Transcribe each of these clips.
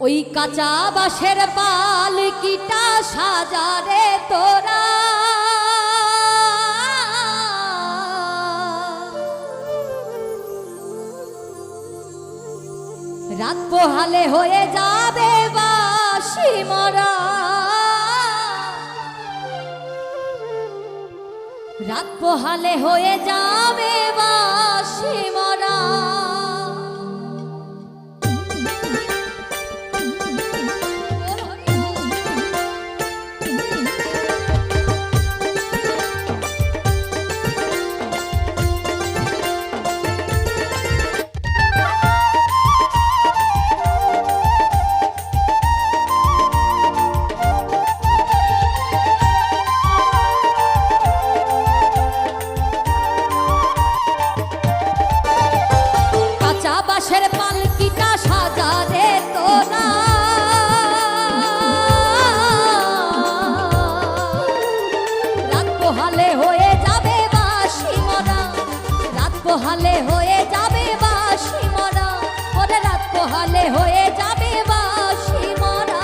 ওই কাঁচা বাঁশের পালকিটা সাজারে তোরা, রাত পোহালে হয়ে যাবে বাঁশি মরা, রাত পোহালে হয়ে যাবে বাঁশি মরা। বাঁশের পালকিটা সাজারে তোরা, রাত পোহালে হয়ে যাবে বাঁশি মরা, রাত পোহালে হয়ে যাবে বাঁশি মরা, ওরে রাত পোহালে হয়ে যাবে বাঁশি মরা।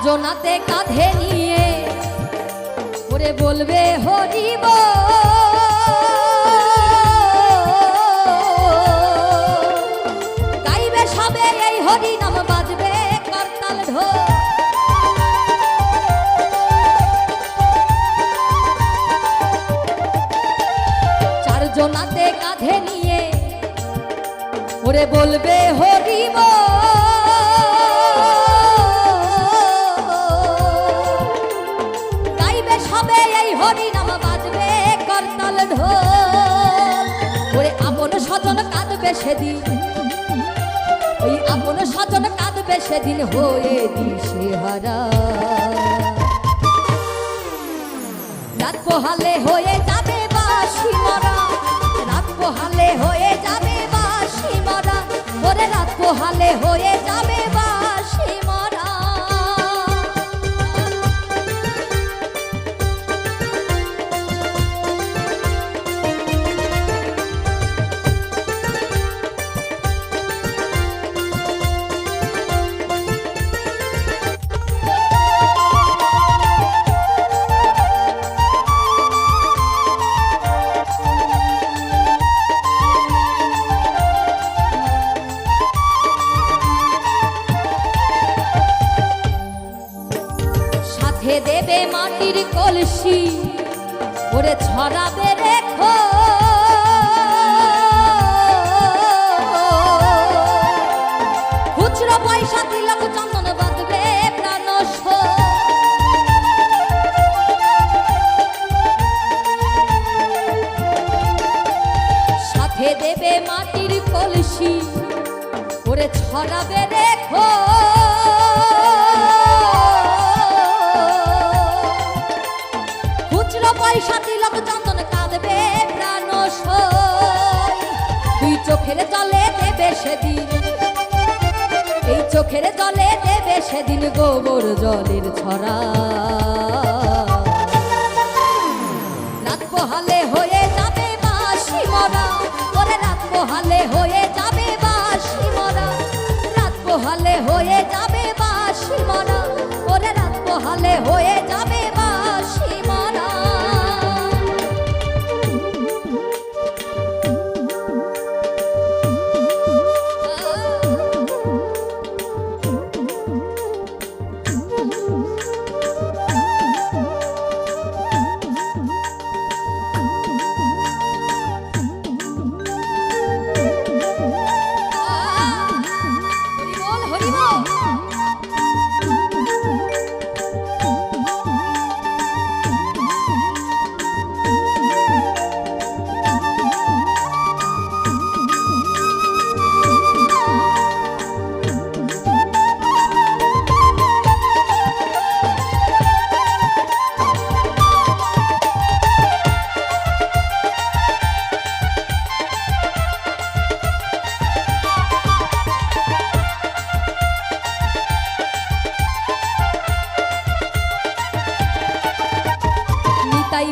জনাতে কাঁধে নিয়ে ওরে বলবে হরিব, গাইবে সবে এই হরি নাম, বাজবে করতাল ঢোল। চার জনাতে কাঁধে নিয়ে ওরে বলবে হরিব, হরি নাম, বাজবে করতাল ঢোল। ওরে আপন স্বজন কাঁদবে সেদিন, ওই আপন স্বজন কাঁদবে সেদিন হয়ে দিশেহারা। রাত পোহালে হয়ে যাবে বাঁশি মরা, রাত পোহালে হয়ে যাবে বাঁশি মরা, ওরে রাত পোহালে হয়ে যাবে বাঁশি মরা। দেবে মাটির কলসি, ওরে ছড়াবে রেখো, খুচরো পয়সা তিলক চন্দন, বাঁধবে প্রাণ। সাথে দেবে মাটির কলসি, ওরে ছড়াবে রেখো, পয়সা তিলক চন্দন, কাঁদবে প্রাণ। দুই চোখের জলে দেবে সেদিন, এই চোখের জলে দেবে সেদিন গোবর জলের ছড়া। রাত পোহালে হয়ে যাবে বাঁশি মরা, ওরে রাত পোহালে হয়ে যাবে বাঁশি মরা, রাত পোহালে হয়ে যাবে বাঁশি মরা, ওরে রাত পোহালে হয়ে যাবে বাঁশি মরা।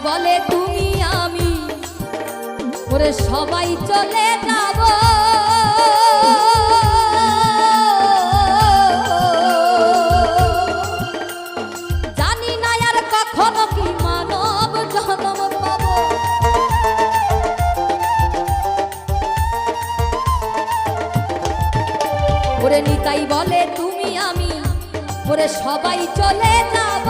বলে তুমি আমি ওরে সবাই চলে যাব জানি না আর কখনো কি মানব জন্ম পাব ওরে নিতাই বলে তুমি আমি ওরে সবাই চলে যাব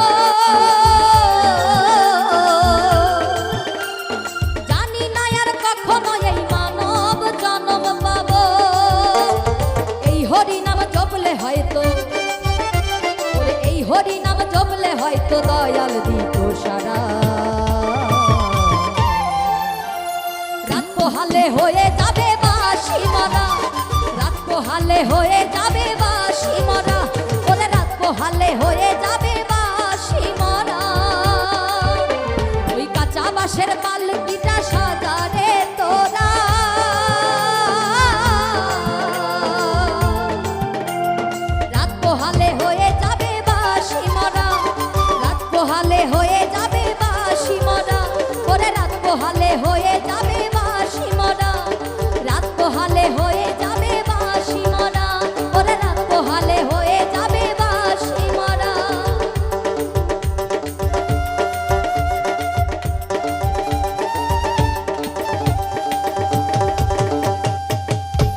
জানি না আর কখনো এই মানব জন্ম পাব এই হরি নাম জপলে হয়তো ওরে এই হরি নাম জপলে হয়তো দয়াল দিত সারা রাত পোহালে হয়ে যাবে বাঁশি মরা রাত পোহালে হয়ে যাবে বাঁশি মরা ওরে রাত পোহালে হয়ে যাবে বাঁশি মরা ওই কাঁচা বাঁশের পালকিটা সাজারে তোরা রাত পোহালে হয়ে যাবে বাঁশি মরা রাত পোহালে হয়ে যাবে বাঁশি মরা ওরে রাত পোহালে হয়ে যাবে বাঁশি মরা রাত পোহালে হয়ে যাবে বাঁশি মরা ওরে রাত পোহালে হয়ে যাবে বাঁশি মরা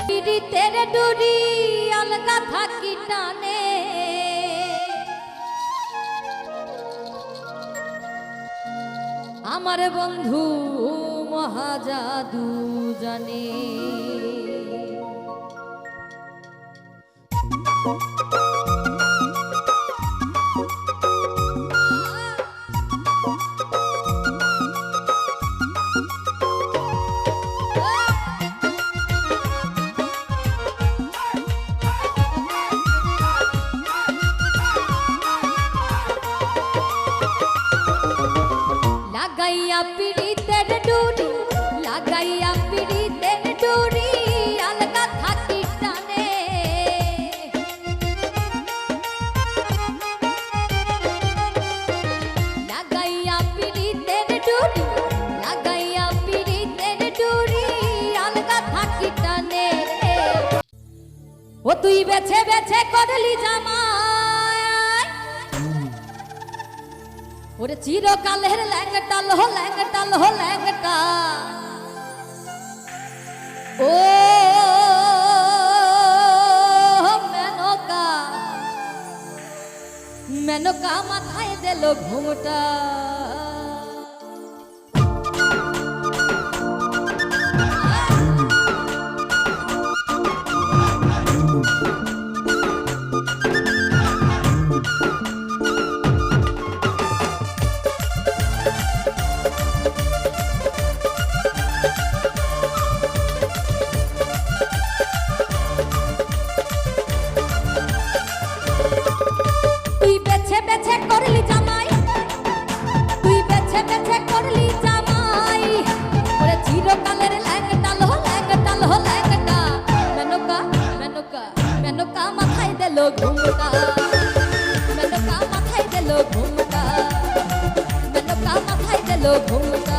পীড়িতের ডুরি আলগা থাকি টানে আমার বন্ধু মহাজাদু জানে লাগাইয়া পীড়িতের ডুরি লাগাইয়া পীড়িতের ডুরি আলগা থাকি টানে লাগাইয়া পীড়িতের ডুরি লাগাইয়া পীড়িতের ডুরি আলগা থাকি টানে ও তুই বেছে বেছে করলি জামাই ওরে চিরকালের ল্যাংটা লো ল্যাংটা লো ল্যাংটা ও মেনকা মেনকা মাথায় দিল ঘুমটা তুই বেছে বেছে করলি জামাই তুই বেছে বেছে করলি জামাই ওরে চিরকালের ল্যাংটা লো ল্যাংটা লো ল্যাংটা মেনকা মেনকা মেনকা মাথায় দিল ঘুমটা মেনকা মাথায় দিল ঘুমটা মেনকা মাথায় দিল ঘুমটা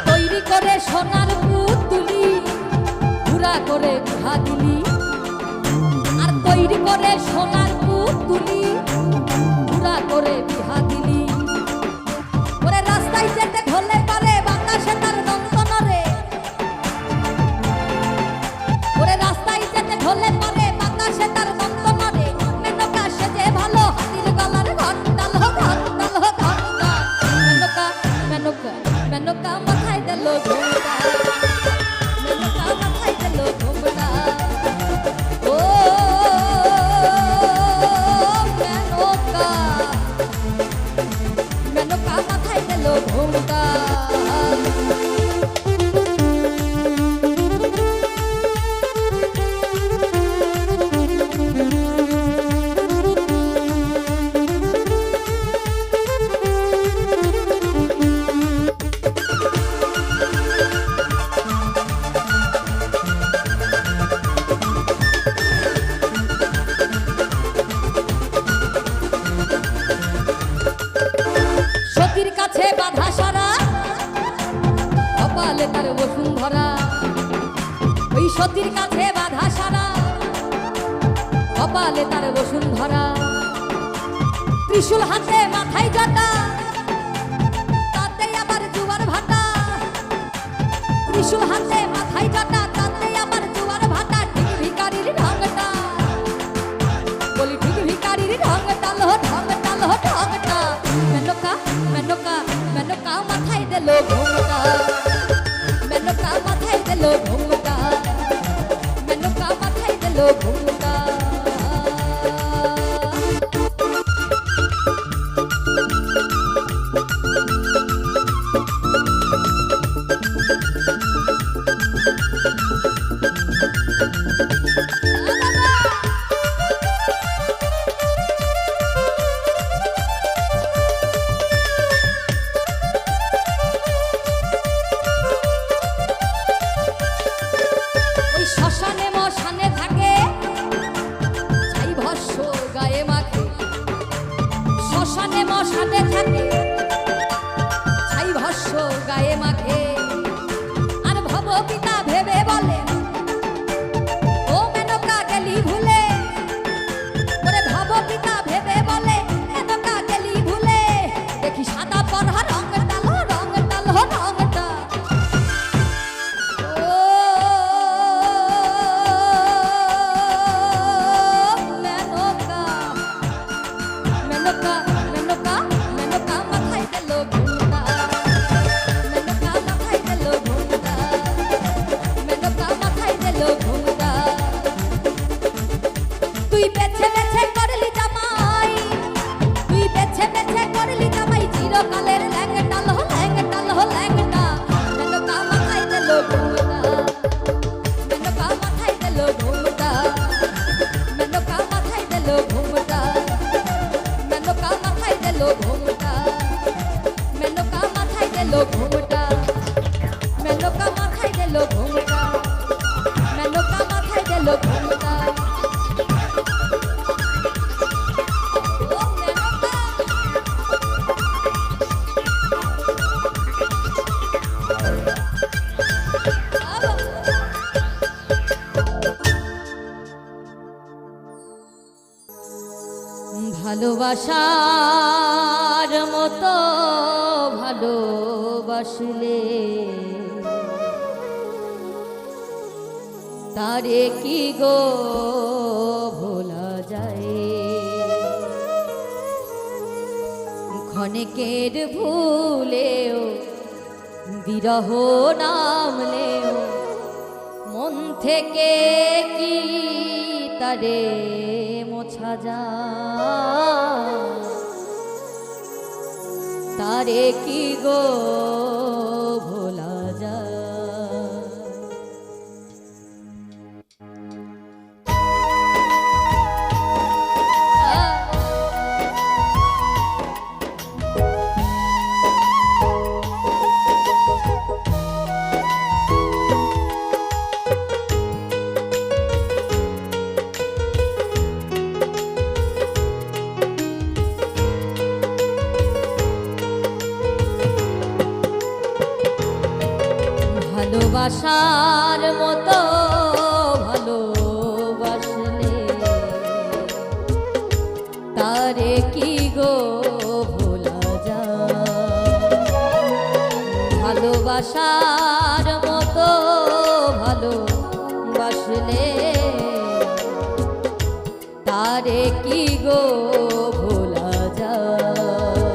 তৈরি করে সোনার পুতুলি ঘুরা করে বিহা দিলি আর তৈরি করে সোনার পুতুলি ঘুরা করে বিহা দিলি ওরে রাস্তায় যেতে ঢলে পারে বাতাসে তার নন্দনরে ওরে রাস্তায় যেতে ঢলে পারে বাতাসে তার নন্দনরে মেনকা সেজে ভালো হাতির গলার ঘন্টা লো ঘন্টা লো ঘন্টা মেনকা মেনকা মেনকা মাথায় দিল ঘুমটা মেনকা মাথায় দিল ঘুমটা ও মেনকা মেনকা মাথায় দিল ঘুমটা কাছে বাধা সারা কপালে তার বসুন্ধরা ওই সতীর কাছে বাধা সারা কপালে তার বসুন্ধরা ত্রিশূল হাতে মাথায় জটা তাতে আবার জুয়ার ভাটা ত্রিশূল হাতে মাথায় জটা তাতে আবার জুয়ার ভাটা ঠিক ভিখারির ঢংটা বলি ঠিক ভিখারির ঢংটা লো ঢংটা লো ঢংটা মেনকা মেনকা মেনকা মাথায় দিল ঘুমটা মেনকা মাথায় দিল ঘুমটা মেনকা মাথায় দিল ঘুমটা শ্মশানে মশানে থাকে ছাই ভস্য গায়ে মাখে শ্মশানে মশানে থাকে ছাই ভস্য গায়ে মাখে আর ভব পিতা ভেবে বলে ও মেনকা গেলি ভুলে ওরে ভব পিতা ভেবে বলে মেনকা গেলি ভুলে দেখি সাদা পরহা রংটা লো রংটা লো রংটা তুই বেছে বেছে করলি জামাই তুই বেছে বেছে করলি জামাই চিরকালের ল্যাংটা লো ল্যাংটা লো ল্যাংটা মেনকা মাথায় দিল ঘুমটা মেনকা মাথায় দিল ঘুমটা মেনকা মাথায় দিল ঘুমটা মেনকা মাথায় দিল ঘুমটা মেনকা মাথায় দিল ঘুমটা মেনকা মাথায় দিল ঘুমটা মেনকা মাথায় দিল ঘুমটা ভালোবাসার মতো ভালোবাসলে তারে কি গো ভোলা যায় ক্ষণিকের ভুলেও বিরহ নামলেও মন থেকে কি তারে মোছা যায় তারে কি গো ভোলা যায় ভালোবাসার মতো ভালোবাসলে তারে কি গো ভোলা যায় ভালোবাসার মতো ভালোবাসলে তারে কি গো ভোলা যায়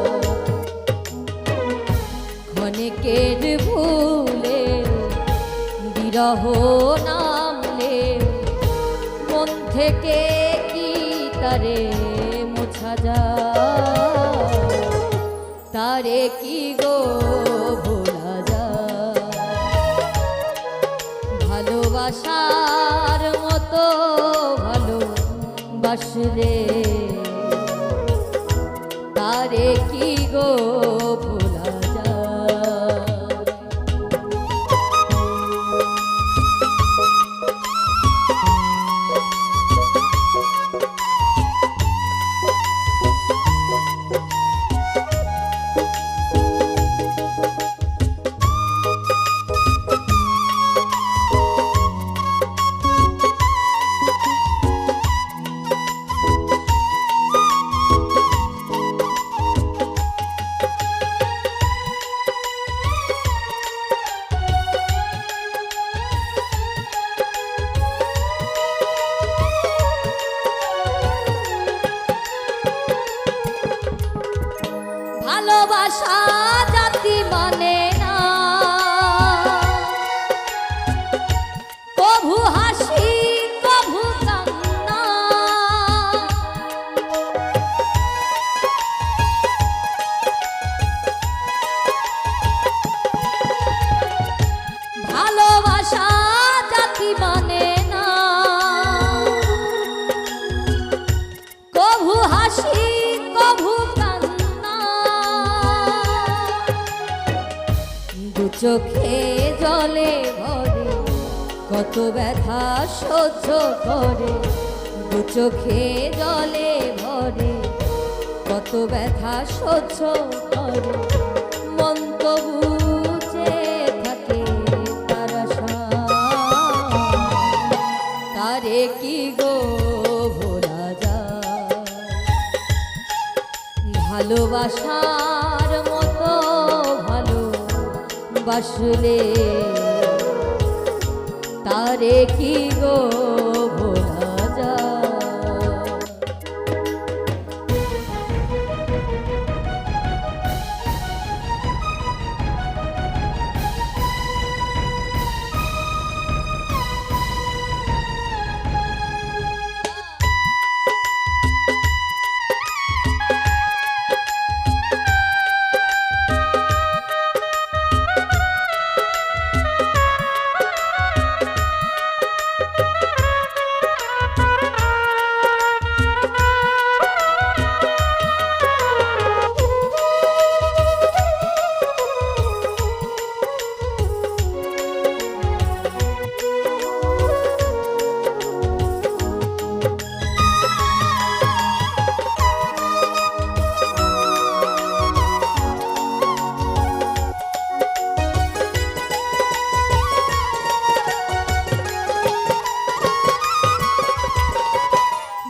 ক্ষণিকের ভুলে বিরহ নামলে মন থেকে কি তারে মোছা যায় তারে কি গো ভোলা যায় ভালোবাসার মতো ভালোবাসলে তারে কি গো ভোলা যায় মানে না, কভু হাসি কভু কান্না, ভালোবাসা জাতি মানে না, কভু হাসি কভু কান্না, দু চোখে জলে ভরে কত ব্যথা সহ্য করে, দু চোখে জলে ভরে কত ব্যথা সহ্য করে, মন তবু চেয়ে থাকে তার আশায়, তারে কি গো ভোলা যায়, ভালোবাসার মতো ভালোবাসলে তারে কি গো ভোলা যায়।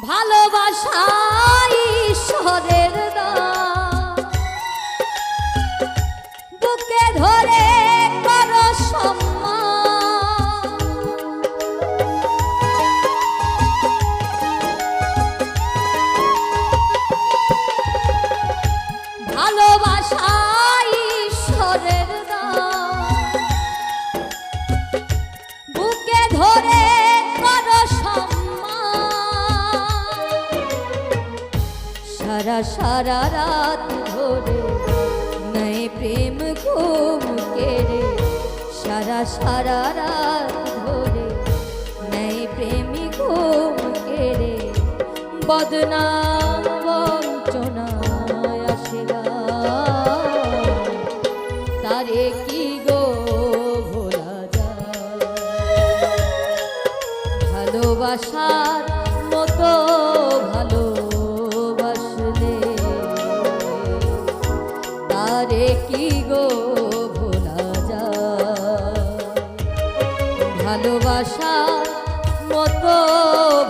ভালোবাসা ঈশ্বরের দান, বুকে ধরে করো সম্মান, ভালোবাসা ঈশ্বরের দান, বুকে ধরে করো সারা সারা রাত ধরে নয় প্রেম ঘুম কেড়ে, সারা সারা রাত ধরে নয় প্রেমী ঘুম কেড়ে, বদনাম বঞ্চনায় আসিলা তারে কি গো ভোলা যায়, ভালোবাসার মতো ভালো তারে কি গো ভোলা যায়, ভালোবাসার মতো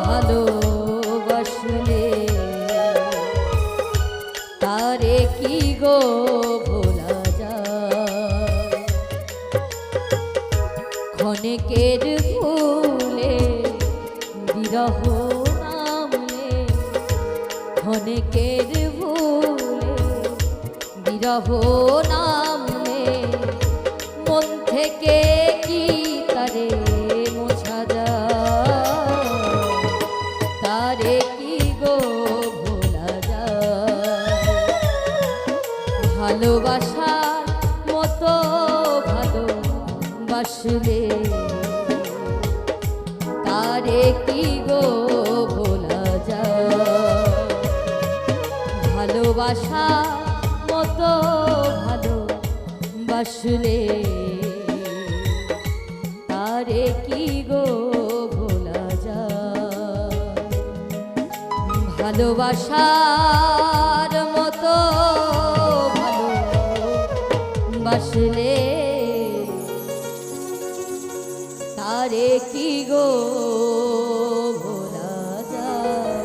ভালোবাসলে তারে কি গো ভোলা যায়, ক্ষণিকের ভুলে বিরহ নামলে, ক্ষণিকের ভুলে বিরহ নামলে, মন থেকে কি তারে মোছা যায়, তারে কি গো ভোলা যায়, ভালোবাসার মতো ভালোবাসলে তারে কি গো ভোলা যায়, ভালোবাসা মতো ভালোবাসলে তারে কি গো ভোলা যায়, ভালোবাসার মতো ভালোবাসলে তারে কি গো ভোলা যায়।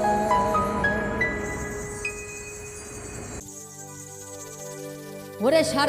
ওরে সার